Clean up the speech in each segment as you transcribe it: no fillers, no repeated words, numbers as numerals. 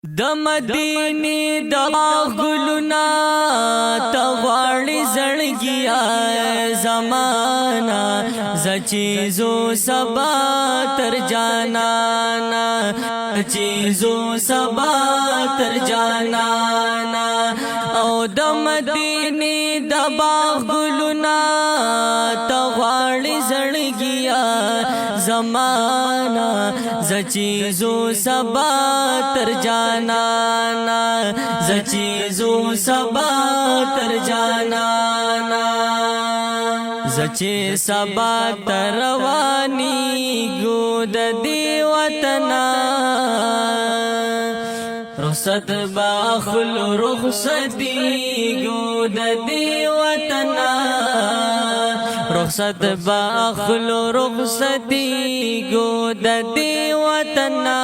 د مدینه د غلنا تغواړي زړګیا زمانہ زچیزو سبا تر جانانا چیزو سبا تر جانانا او د مدینه د غلنا تغواړي زړګیا زمانہ زچیزو سبا تر جانانا زچیزو سبا تر جانانا زچی سبا تروانی گود دی وطنا رخصت باخل رخصتی گود دی وطنا رخصت باخل رخصتی گود دی وطنا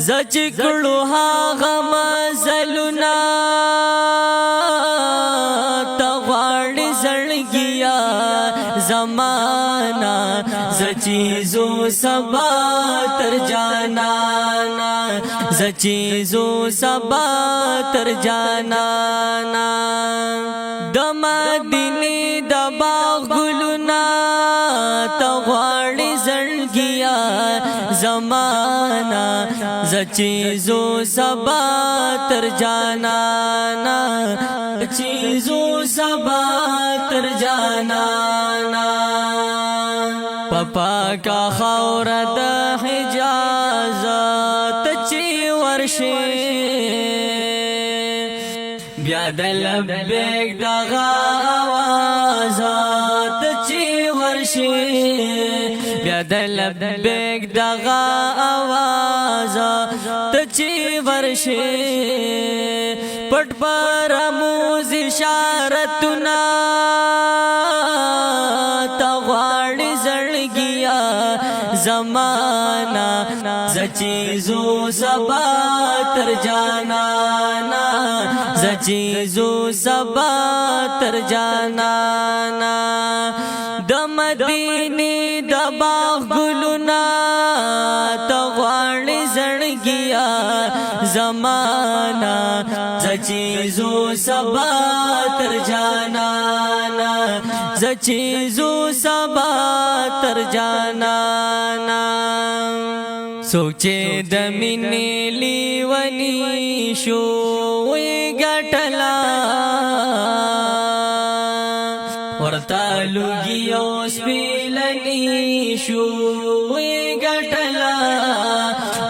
زچکړو هاغه مزلنا تغواړي زړګیا زمانہ زچیزو سبا تر جانانا زچیزو سبا تر جانانا د مدینه د باغلنا تغواړي زړګیا زمانہ زچیزو سبا تر جانانا چیزو سبا تر جانانا پپا کا خور د حجاز تچی ورشی بیا د لبیک دغه आवाज تچی ورشی بیا د لبیک دغه आवाज تچی ورشی پټ پر موز اشارتنا تغواړي زړګیا زمانہ زچیزو سبا تر جانانا زچیزو سبا تر جانانا د مدینه د باغلنا تغواړي زړګیا زمانہ زچیزو سبا تر جانانا زچیزو سبا تر جانانا سوچے د مینې لیونی شو وی ګټلا ورتا لوګي او سپیلنی شو وی ګټلا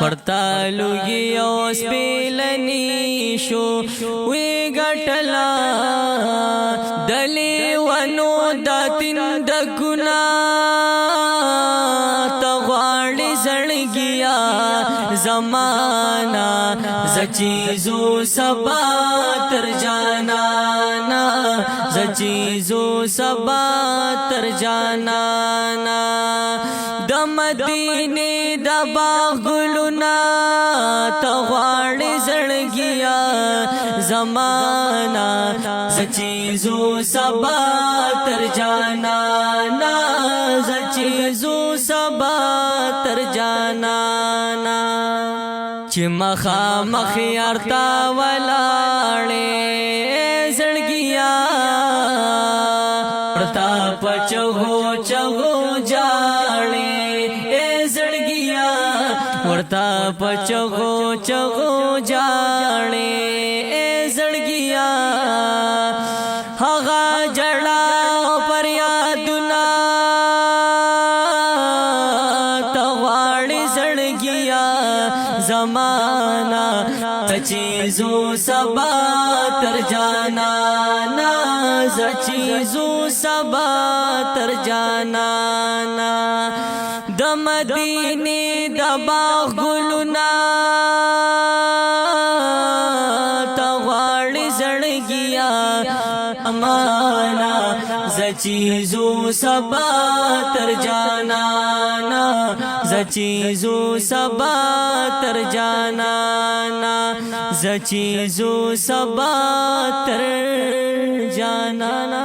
ورتا لوګي او سپیلنی شو وی ګټلا دلی ونو د تند ګنا تغواړي زړګیا زمانہ زچیزو سبا تر جانانا زچیزو سبا تر جانانا د مدینه د باغلنا تغواړي زړګیا زمانہ زچیزو سبا تر جانانا زچیزو سبا تر جانانا چې مخا مخیارتا ولاړې زړګیا پرتا پچغو چغو جاړې زړګیا ورتا پچغو چغو جاړې زړګیا هغه جړا پر یادنا تغواړي زړګیا زمانہ زچیزو سبا تر جانانا زچیزو سبا تر جانانا د مدینه د باغلنا تغواړي زړګیا امانا زچیزو سبا تر جانانا زچیزو سبا تر جانانا زچیزو سبا تر جانانا